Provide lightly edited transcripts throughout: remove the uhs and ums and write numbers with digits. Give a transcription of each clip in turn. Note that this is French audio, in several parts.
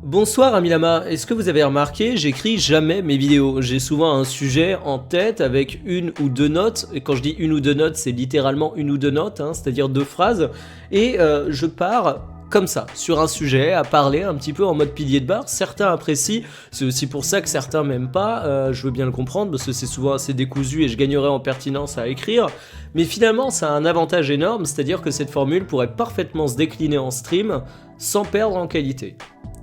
Bonsoir Amilama, est-ce que vous avez remarqué, j'écris jamais mes vidéos. J'ai souvent un sujet en tête avec une ou deux notes, et quand je dis une ou deux notes, c'est littéralement une ou deux notes, c'est-à-dire deux phrases, et je pars comme ça, sur un sujet, à parler un petit peu en mode pilier de barre. Certains apprécient, c'est aussi pour ça que certains m'aiment pas, je veux bien le comprendre, parce que c'est souvent assez décousu et je gagnerais en pertinence à écrire, mais finalement ça a un avantage énorme, c'est-à-dire que cette formule pourrait parfaitement se décliner en stream sans perdre en qualité.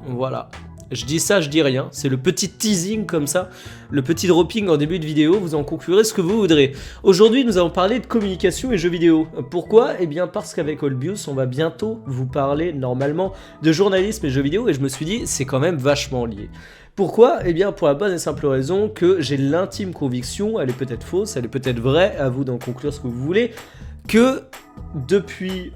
Voilà. Je dis ça, je dis rien. C'est le petit teasing comme ça, le petit dropping en début de vidéo. Vous en conclurez ce que vous voudrez. Aujourd'hui, nous allons parler de communication et jeux vidéo. Pourquoi ? Eh bien, parce qu'avec Olbius, on va bientôt vous parler normalement de journalisme et jeux vidéo. Et je me suis dit, c'est quand même vachement lié. Pourquoi ? Eh bien, pour la bonne et simple raison que j'ai l'intime conviction, elle est peut-être fausse, elle est peut-être vraie, à vous d'en conclure ce que vous voulez, que depuis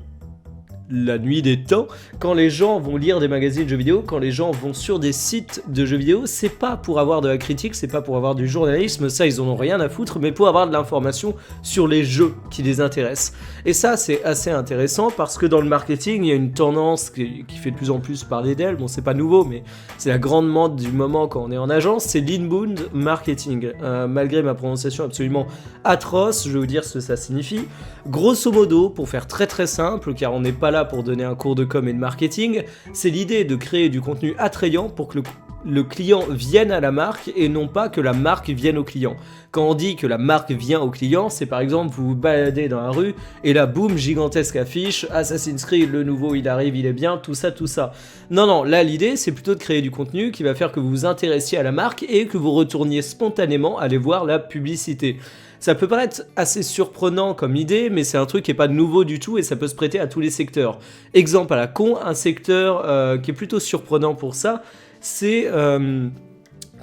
la nuit des temps, quand les gens vont lire des magazines de jeux vidéo, quand les gens vont sur des sites de jeux vidéo, c'est pas pour avoir de la critique, c'est pas pour avoir du journalisme, ça ils en ont rien à foutre, mais pour avoir de l'information sur les jeux qui les intéressent. Et ça c'est assez intéressant parce que dans le marketing, il y a une tendance qui fait de plus en plus parler d'elle, bon c'est pas nouveau, mais c'est la grande mode du moment quand on est en agence, c'est l'inbound marketing. Malgré ma prononciation absolument atroce, je vais vous dire ce que ça signifie. Grosso modo, pour faire très très simple, car on n'est pas là pour donner un cours de com et de marketing, c'est l'idée de créer du contenu attrayant pour que le client vienne à la marque et non pas que la marque vienne au client. Quand on dit que la marque vient au client, c'est par exemple vous vous baladez dans la rue et là boum, gigantesque affiche, Assassin's Creed, le nouveau il arrive, il est bien, tout ça, tout ça. Non, là l'idée c'est plutôt de créer du contenu qui va faire que vous vous intéressiez à la marque et que vous retourniez spontanément aller voir la publicité. Ça peut paraître assez surprenant comme idée, mais c'est un truc qui est pas nouveau du tout et ça peut se prêter à tous les secteurs. Exemple à la con, un secteur qui est plutôt surprenant pour ça, c'est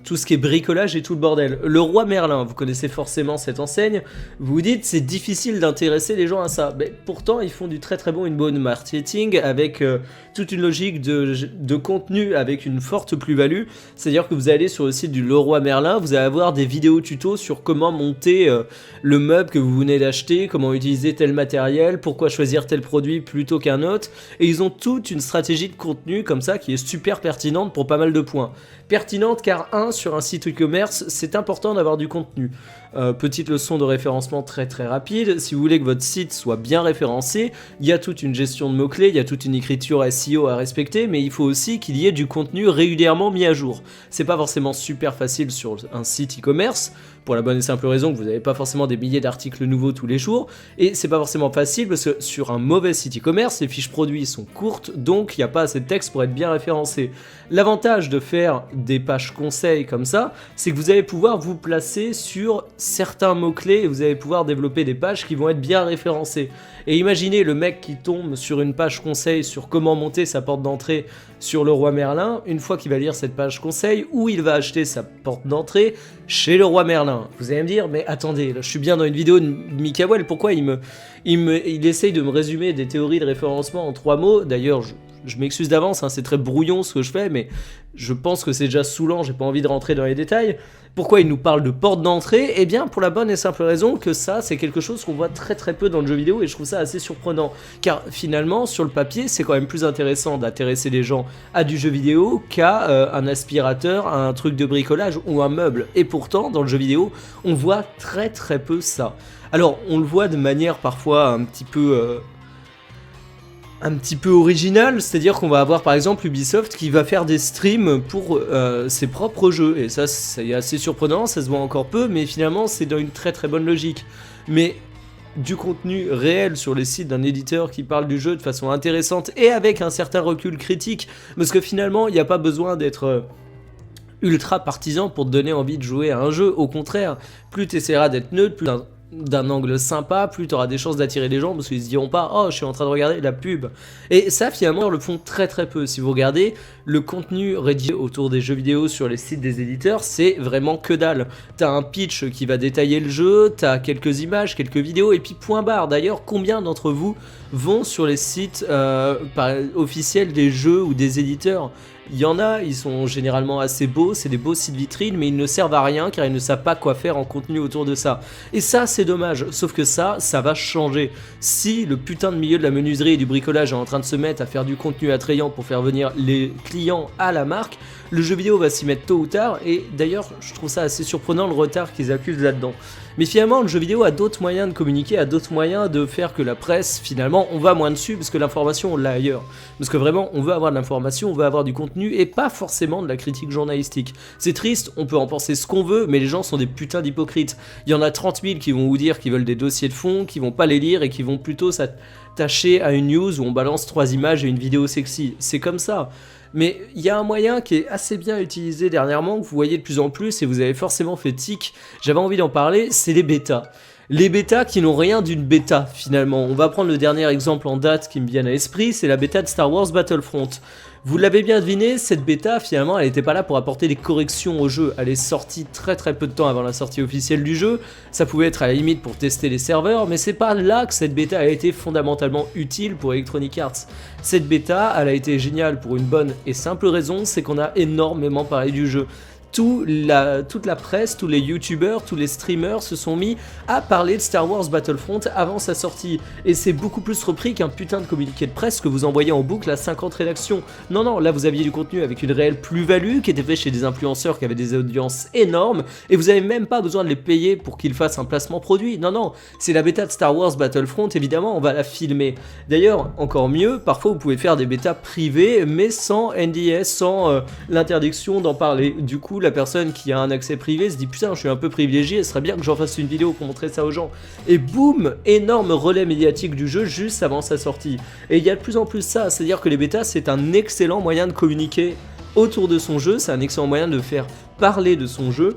tout ce qui est bricolage et tout le bordel. Leroy Merlin, vous connaissez forcément cette enseigne, vous vous dites c'est difficile d'intéresser les gens à ça. Mais pourtant ils font du très très bon inbound marketing avec toute une logique de contenu avec une forte plus-value. C'est-à-dire que vous allez sur le site du Leroy Merlin, vous allez avoir des vidéos tutos sur comment monter le meuble que vous venez d'acheter, comment utiliser tel matériel, pourquoi choisir tel produit plutôt qu'un autre. Et ils ont toute une stratégie de contenu comme ça qui est super pertinente pour pas mal de points. Pertinente car sur un site e-commerce, c'est important d'avoir du contenu. Petite leçon de référencement très très rapide, si vous voulez que votre site soit bien référencé, il y a toute une gestion de mots-clés, il y a toute une écriture SEO à respecter, mais il faut aussi qu'il y ait du contenu régulièrement mis à jour. C'est pas forcément super facile sur un site e-commerce, pour la bonne et simple raison que vous n'avez pas forcément des milliers d'articles nouveaux tous les jours, et c'est pas forcément facile parce que sur un mauvais site e-commerce, les fiches produits sont courtes, donc il n'y a pas assez de texte pour être bien référencé. L'avantage de faire des pages conseils comme ça, c'est que vous allez pouvoir vous placer sur certains mots-clés et vous allez pouvoir développer des pages qui vont être bien référencées. Et imaginez le mec qui tombe sur une page conseil sur comment monter sa porte d'entrée sur Leroy Merlin, une fois qu'il va lire cette page conseil, où il va acheter sa porte d'entrée chez Leroy Merlin. Vous allez me dire, mais attendez, là, je suis bien dans une vidéo de Mikael, pourquoi il essaye de me résumer des théories de référencement en 3 mots. D'ailleurs, je m'excuse d'avance, c'est très brouillon ce que je fais, mais je pense que c'est déjà saoulant, j'ai pas envie de rentrer dans les détails. Pourquoi il nous parle de porte d'entrée ? Eh bien, pour la bonne et simple raison que ça, c'est quelque chose qu'on voit très très peu dans le jeu vidéo et je trouve ça assez surprenant. Car finalement, sur le papier, c'est quand même plus intéressant d'intéresser les gens à du jeu vidéo qu'à un aspirateur, à un truc de bricolage ou un meuble. Et pourtant, dans le jeu vidéo, on voit très très peu ça. Alors, on le voit de manière parfois un petit peu original, c'est-à-dire qu'on va avoir par exemple Ubisoft qui va faire des streams pour ses propres jeux, et ça c'est assez surprenant, ça se voit encore peu, mais finalement c'est dans une très très bonne logique. Mais du contenu réel sur les sites d'un éditeur qui parle du jeu de façon intéressante et avec un certain recul critique, parce que finalement il n'y a pas besoin d'être ultra partisan pour te donner envie de jouer à un jeu, au contraire, plus tu essaieras d'être neutre, plus d'un angle sympa, plus tu auras des chances d'attirer les gens parce qu'ils se diront pas « Oh, je suis en train de regarder la pub ». Et ça, finalement, ils le font très très peu. Si vous regardez, le contenu rédigé autour des jeux vidéo sur les sites des éditeurs, c'est vraiment que dalle. T'as un pitch qui va détailler le jeu, t'as quelques images, quelques vidéos, et puis point barre. D'ailleurs, combien d'entre vous vont sur les sites officiels des jeux ou des éditeurs ? Il y en a, ils sont généralement assez beaux, c'est des beaux sites vitrines, mais ils ne servent à rien car ils ne savent pas quoi faire en contenu autour de ça. Et ça, c'est dommage, sauf que ça va changer. Si le putain de milieu de la menuiserie et du bricolage est en train de se mettre à faire du contenu attrayant pour faire venir les clients à la marque, le jeu vidéo va s'y mettre tôt ou tard, et d'ailleurs, je trouve ça assez surprenant le retard qu'ils accusent là-dedans. Mais finalement, le jeu vidéo a d'autres moyens de communiquer, a d'autres moyens de faire que la presse, finalement, on va moins dessus, parce que l'information, on l'a ailleurs. Parce que vraiment, on veut avoir de l'information, on veut avoir du contenu, et pas forcément de la critique journalistique. C'est triste, on peut en penser ce qu'on veut, mais les gens sont des putains d'hypocrites. Il y en a 30 000 qui vont vous dire qu'ils veulent des dossiers de fond, qui vont pas les lire, et qui vont plutôt s'attacher à une news où on balance 3 images et une vidéo sexy. C'est comme ça. Mais il y a un moyen qui est assez bien utilisé dernièrement, que vous voyez de plus en plus, et vous avez forcément fait tic, j'avais envie d'en parler, c'est les bêtas. Les bêtas qui n'ont rien d'une bêta, finalement. On va prendre le dernier exemple en date qui me vient à l'esprit, c'est la bêta de Star Wars Battlefront. Vous l'avez bien deviné, cette bêta, finalement, elle n'était pas là pour apporter des corrections au jeu. Elle est sortie très peu de temps avant la sortie officielle du jeu. Ça pouvait être à la limite pour tester les serveurs, mais c'est pas là que cette bêta a été fondamentalement utile pour Electronic Arts. Cette bêta, elle a été géniale pour une bonne et simple raison, c'est qu'on a énormément parlé du jeu. Toute la presse, tous les youtubeurs, tous les streamers se sont mis à parler de Star Wars Battlefront avant sa sortie. Et c'est beaucoup plus repris qu'un putain de communiqué de presse que vous envoyez en boucle à 50 rédactions. Non, là vous aviez du contenu avec une réelle plus-value qui était fait chez des influenceurs qui avaient des audiences énormes et vous avez même pas besoin de les payer pour qu'ils fassent un placement produit. Non, c'est la bêta de Star Wars Battlefront, évidemment, on va la filmer. D'ailleurs, encore mieux, parfois vous pouvez faire des bêtas privées mais sans NDS, sans l'interdiction d'en parler. Du coup, la personne qui a un accès privé se dit putain, je suis un peu privilégié, ce serait bien que j'en fasse une vidéo pour montrer ça aux gens. Et boum, énorme relais médiatique du jeu juste avant sa sortie. Et il y a de plus en plus ça, c'est-à-dire que les bêtas c'est un excellent moyen de communiquer autour de son jeu, c'est un excellent moyen de faire parler de son jeu.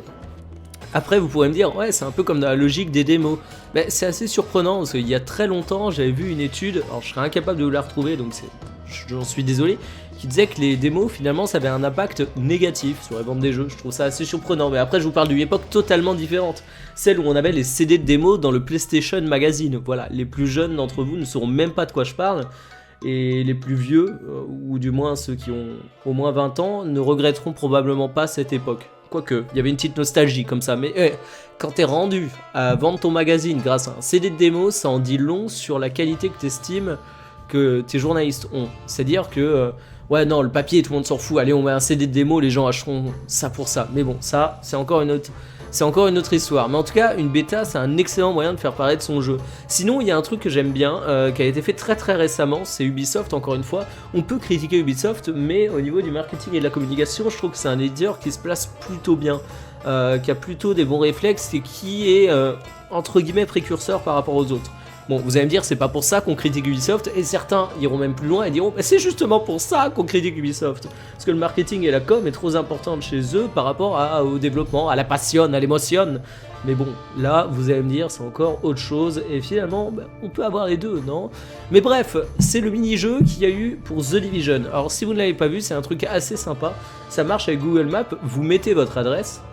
Après vous pourrez me dire, ouais c'est un peu comme dans la logique des démos. Mais c'est assez surprenant parce qu'il y a très longtemps j'avais vu une étude, alors je serais incapable de vous la retrouver donc j'en suis désolé, qui disait que les démos finalement ça avait un impact négatif sur la vente des jeux. Je trouve ça assez surprenant, mais après je vous parle d'une époque totalement différente, celle où on avait les CD de démos dans le PlayStation Magazine. Voilà, les plus jeunes d'entre vous ne sauront même pas de quoi je parle, et les plus vieux, ou du moins ceux qui ont au moins 20 ans, ne regretteront probablement pas cette époque. Quoique, il y avait une petite nostalgie comme ça, mais quand t'es rendu à vendre ton magazine grâce à un CD de démo, ça en dit long sur la qualité que t'estimes que tes journalistes ont. C'est-à-dire que ouais non, le papier tout le monde s'en fout, allez on met un CD de démo, les gens achèteront ça pour ça. Mais bon, ça c'est encore une autre histoire. Mais en tout cas, une bêta c'est un excellent moyen de faire parler de son jeu. Sinon il y a un truc que j'aime bien, qui a été fait très récemment, c'est Ubisoft. Encore une fois, on peut critiquer Ubisoft, mais au niveau du marketing et de la communication, je trouve que c'est un éditeur qui se place plutôt bien, qui a plutôt des bons réflexes et qui est entre guillemets précurseur par rapport aux autres. Bon, vous allez me dire, c'est pas pour ça qu'on critique Ubisoft, et certains iront même plus loin et diront, c'est justement pour ça qu'on critique Ubisoft. Parce que le marketing et la com est trop importante chez eux par rapport au développement, à la passion, à l'émotion. Mais bon, là, vous allez me dire, c'est encore autre chose, et finalement, on peut avoir les deux, non? Mais bref, c'est le mini-jeu qu'il y a eu pour The Division. Alors, si vous ne l'avez pas vu, c'est un truc assez sympa. Ça marche avec Google Maps, vous mettez votre adresse,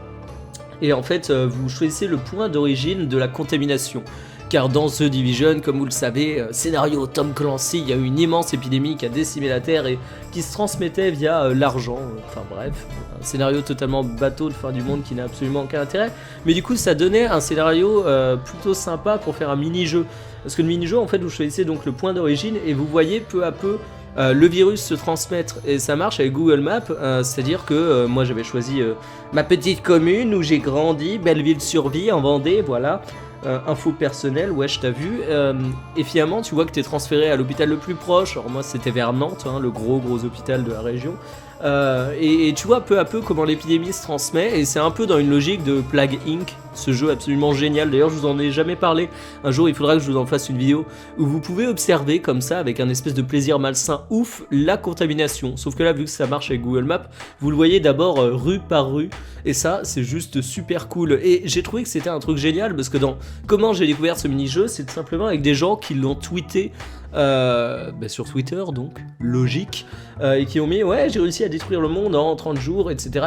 et en fait, vous choisissez le point d'origine de la contamination. Car dans The Division, comme vous le savez, scénario Tom Clancy, il y a eu une immense épidémie qui a décimé la Terre et qui se transmettait via l'argent. Enfin bref, un scénario totalement bateau de fin du monde qui n'a absolument aucun intérêt. Mais du coup, ça donnait un scénario plutôt sympa pour faire un mini-jeu. Parce que le mini-jeu, en fait, vous choisissez donc le point d'origine et vous voyez peu à peu le virus se transmettre, et ça marche avec Google Maps, c'est-à-dire que moi j'avais choisi ma petite commune où j'ai grandi, Belleville-sur-Vie en Vendée, voilà. Info personnelle, ouais je t'ai vu, et finalement tu vois que t'es transféré à l'hôpital le plus proche. Alors moi c'était vers Nantes, le gros hôpital de la région, et tu vois peu à peu comment l'épidémie se transmet, et c'est un peu dans une logique de Plague Inc, ce jeu absolument génial. D'ailleurs je vous en ai jamais parlé, un jour il faudra que je vous en fasse une vidéo où vous pouvez observer comme ça avec un espèce de plaisir malsain ouf la contamination, sauf que là vu que ça marche avec Google Maps, vous le voyez d'abord rue par rue, et ça c'est juste super cool. Et j'ai trouvé que c'était un truc génial parce que dans comment j'ai découvert ce mini-jeu, c'est tout simplement avec des gens qui l'ont tweeté sur Twitter, donc logique, et qui ont mis ouais j'ai réussi à détruire le monde en 30 jours, etc.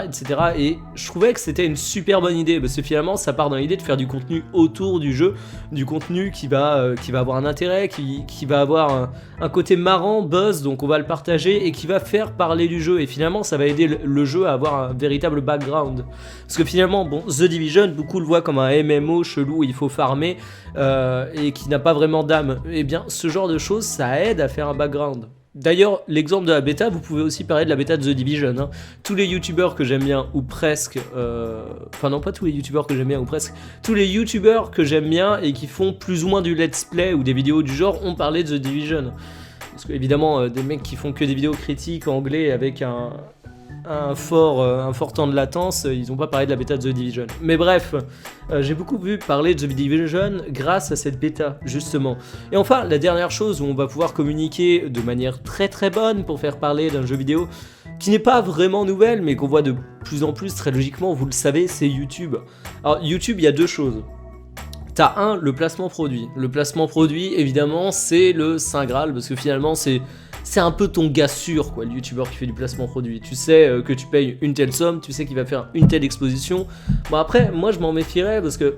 Et je trouvais que c'était une super bonne idée parce que finalement ça part dans l'idée de faire du contenu autour du jeu, du contenu qui va avoir un intérêt, qui va avoir un côté marrant, buzz, donc on va le partager et qui va faire parler du jeu. Et finalement, ça va aider le jeu à avoir un véritable background. Parce que finalement, bon, The Division, beaucoup le voient comme un MMO chelou où il faut farmer et qui n'a pas vraiment d'âme. Eh bien, ce genre de choses, ça aide à faire un background. D'ailleurs, l'exemple de la bêta, vous pouvez aussi parler de la bêta de The Division. Hein. Tous les youtubeurs que j'aime bien, ou presque, enfin non pas tous les youtubeurs que j'aime bien, ou presque, tous les youtubeurs que j'aime bien et qui font plus ou moins du let's play ou des vidéos du genre ont parlé de The Division. Parce que évidemment, des mecs qui font que des vidéos critiques en anglais avec un fort temps de latence, ils n'ont pas parlé de la bêta de The Division. Mais bref, j'ai beaucoup vu parler de The Division grâce à cette bêta, justement. Et enfin, la dernière chose où on va pouvoir communiquer de manière très très bonne pour faire parler d'un jeu vidéo qui n'est pas vraiment nouvelle, mais qu'on voit de plus en plus, très logiquement, vous le savez, c'est YouTube. Alors YouTube, il y a deux choses. T'as le placement produit. Le placement produit, évidemment, c'est le Saint Graal, parce que finalement, c'est un peu ton gars sûr, quoi, le youtubeur qui fait du placement produit. Tu sais que tu payes une telle somme, tu sais qu'il va faire une telle exposition. Bon après, moi je m'en méfierais parce que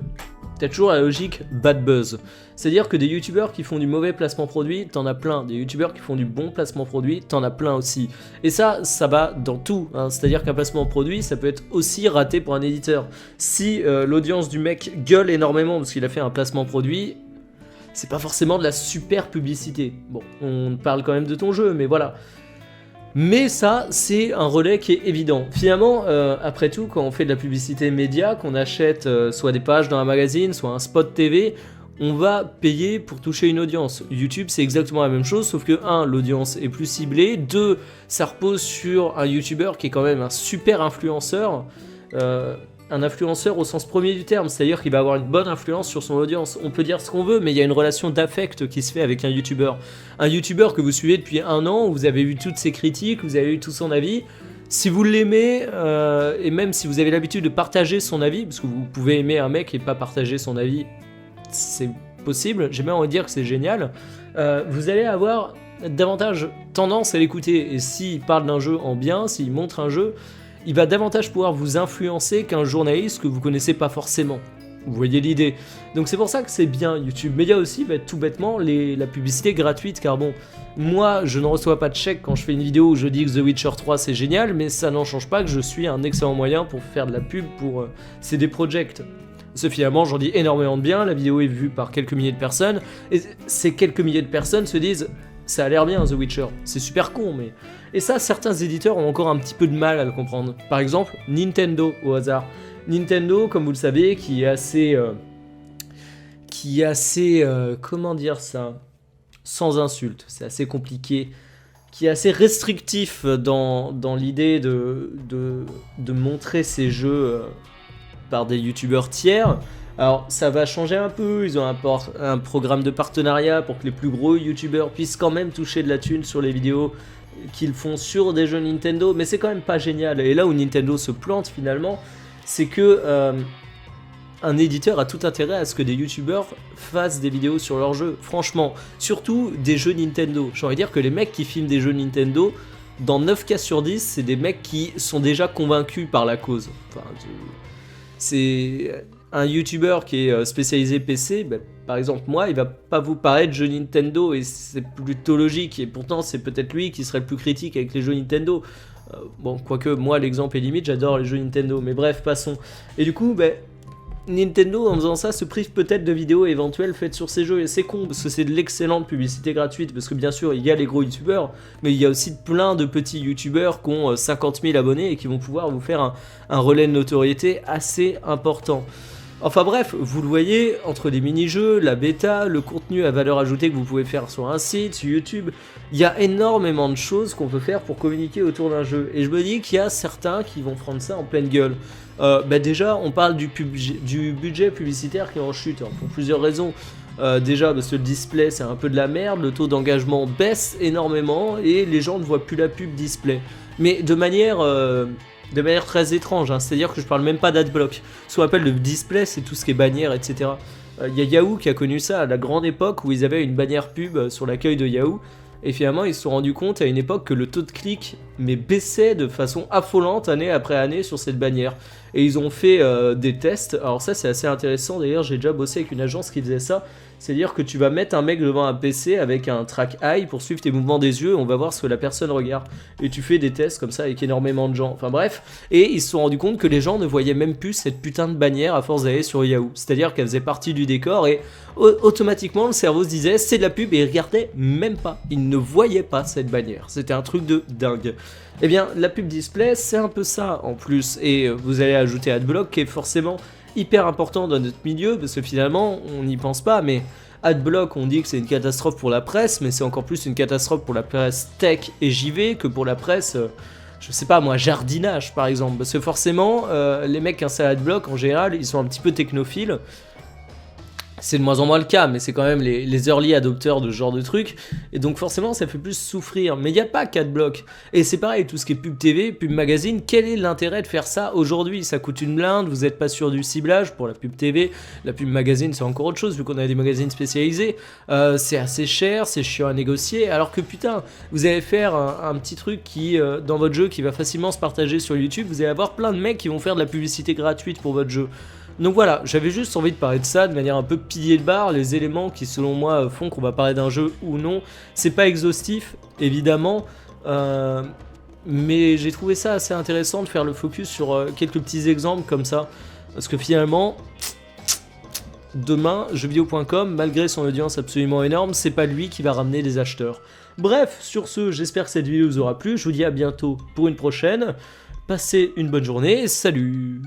t'as toujours la logique bad buzz. C'est-à-dire que des youtubeurs qui font du mauvais placement produit, t'en as plein. Des youtubeurs qui font du bon placement produit, t'en as plein aussi. Et ça va dans tout. Hein. C'est-à-dire qu'un placement produit, ça peut être aussi raté pour un éditeur. Si l'audience du mec gueule énormément parce qu'il a fait un placement produit, c'est pas forcément de la super publicité. Bon, on parle quand même de ton jeu, mais voilà. Mais ça, c'est un relais qui est évident. Finalement, après tout, quand on fait de la publicité média, qu'on achète soit des pages dans un magazine, soit un spot TV, on va payer pour toucher une audience. YouTube, c'est exactement la même chose, sauf que 1, l'audience est plus ciblée, 2, ça repose sur un YouTuber qui est quand même un super influenceur, un influenceur au sens premier du terme, c'est-à-dire qu'il va avoir une bonne influence sur son audience. On peut dire ce qu'on veut, mais il y a une relation d'affect qui se fait avec un YouTuber. Un YouTuber que vous suivez depuis 1 an, vous avez vu toutes ses critiques, vous avez eu tout son avis. Si vous l'aimez, et même si vous avez l'habitude de partager son avis, parce que vous pouvez aimer un mec et pas partager son avis, c'est possible, j'ai même envie de dire que c'est génial, vous allez avoir davantage tendance à l'écouter. Et s'il parle d'un jeu en bien, s'il montre un jeu, il va davantage pouvoir vous influencer qu'un journaliste que vous connaissez pas forcément. Vous voyez l'idée. Donc c'est pour ça que c'est bien YouTube. Mais il y a aussi tout bêtement la publicité gratuite, car bon, moi je ne reçois pas de chèque quand je fais une vidéo où je dis que The Witcher 3 c'est génial, mais ça n'en change pas que je suis un excellent moyen pour faire de la pub pour CD Projekt. Ce finalement j'en dis énormément de bien, la vidéo est vue par quelques milliers de personnes, et ces quelques milliers de personnes se disent ça a l'air bien The Witcher, c'est super con mais... Et ça, certains éditeurs ont encore un petit peu de mal à le comprendre. Par exemple, Nintendo, au hasard. Nintendo, comme vous le savez, qui est assez... comment dire ça ? Sans insulte, c'est assez compliqué. Qui est assez restrictif dans l'idée de montrer ses jeux par des youtubeurs tiers. Alors, ça va changer un peu, ils ont un programme de partenariat pour que les plus gros youtubeurs puissent quand même toucher de la thune sur les vidéos qu'ils font sur des jeux Nintendo, mais c'est quand même pas génial. Et là où Nintendo se plante finalement, c'est que un éditeur a tout intérêt à ce que des youtubeurs fassent des vidéos sur leurs jeux. Franchement, surtout des jeux Nintendo. J'ai envie de dire que les mecs qui filment des jeux Nintendo, dans 9 cas sur 10, c'est des mecs qui sont déjà convaincus par la cause. Enfin, c'est un youtubeur qui est spécialisé PC, bah, par exemple moi, il va pas vous parler de jeux Nintendo et c'est plutôt logique, et pourtant c'est peut-être lui qui serait le plus critique avec les jeux Nintendo. Bon, quoique moi l'exemple est limite, j'adore les jeux Nintendo, mais bref, passons. Et du coup, bah, Nintendo en faisant ça se prive peut-être de vidéos éventuelles faites sur ces jeux, et c'est con parce que c'est de l'excellente publicité gratuite, parce que bien sûr il y a les gros youtubeurs, mais il y a aussi plein de petits youtubeurs qui ont 50 000 abonnés et qui vont pouvoir vous faire un relais de notoriété assez important. Enfin bref, vous le voyez, entre les mini-jeux, la bêta, le contenu à valeur ajoutée que vous pouvez faire sur un site, sur YouTube, il y a énormément de choses qu'on peut faire pour communiquer autour d'un jeu. Et je me dis qu'il y a certains qui vont prendre ça en pleine gueule. Bah déjà, on parle du budget publicitaire qui est en chute, hein, pour plusieurs raisons. Déjà, parce que le display c'est un peu de la merde, le taux d'engagement baisse énormément et les gens ne voient plus la pub display. Mais de manière très étrange, hein. C'est-à-dire que je parle même pas d'adblock. Ce qu'on appelle le display, c'est tout ce qui est bannière, etc. Y a Yahoo qui a connu ça à la grande époque où ils avaient une bannière pub sur l'accueil de Yahoo, et finalement ils se sont rendus compte à une époque que le taux de clic mais baissait de façon affolante année après année sur cette bannière. Et ils ont fait des tests. Alors ça c'est assez intéressant, d'ailleurs j'ai déjà bossé avec une agence qui faisait ça. C'est-à-dire que tu vas mettre un mec devant un PC avec un track eye pour suivre tes mouvements des yeux et on va voir ce que la personne regarde. Et tu fais des tests comme ça avec énormément de gens. Enfin bref. Et ils se sont rendus compte que les gens ne voyaient même plus cette putain de bannière à force d'aller sur Yahoo. C'est-à-dire qu'elle faisait partie du décor et automatiquement le cerveau se disait c'est de la pub et ils regardaient même pas. Ils ne voyaient pas cette bannière. C'était un truc de dingue. Eh bien la pub display c'est un peu ça en plus. Et vous allez ajouter Adblock qui est forcément hyper important dans notre milieu parce que finalement on n'y pense pas, mais Adblock on dit que c'est une catastrophe pour la presse, mais c'est encore plus une catastrophe pour la presse tech et JV que pour la presse je sais pas moi, jardinage par exemple, parce que forcément les mecs qui installent Adblock en général ils sont un petit peu technophiles. C'est de moins en moins le cas, mais c'est quand même les early adopteurs de ce genre de trucs. Et donc forcément, ça fait plus souffrir. Mais il n'y a pas qu'Adblock. Et c'est pareil, tout ce qui est pub TV, pub magazine, quel est l'intérêt de faire ça aujourd'hui? Ça coûte une blinde, vous n'êtes pas sûr du ciblage pour la pub TV. La pub magazine, c'est encore autre chose, vu qu'on a des magazines spécialisés. C'est assez cher, c'est chiant à négocier. Alors que putain, vous allez faire un petit truc qui, dans votre jeu, qui va facilement se partager sur YouTube. Vous allez avoir plein de mecs qui vont faire de la publicité gratuite pour votre jeu. Donc voilà, j'avais juste envie de parler de ça de manière un peu pilier de barre, les éléments qui selon moi font qu'on va parler d'un jeu ou non. C'est pas exhaustif, évidemment, mais j'ai trouvé ça assez intéressant de faire le focus sur quelques petits exemples comme ça. Parce que finalement, demain, jeuxvideo.com, malgré son audience absolument énorme, c'est pas lui qui va ramener les acheteurs. Bref, sur ce, j'espère que cette vidéo vous aura plu, je vous dis à bientôt pour une prochaine. Passez une bonne journée, salut!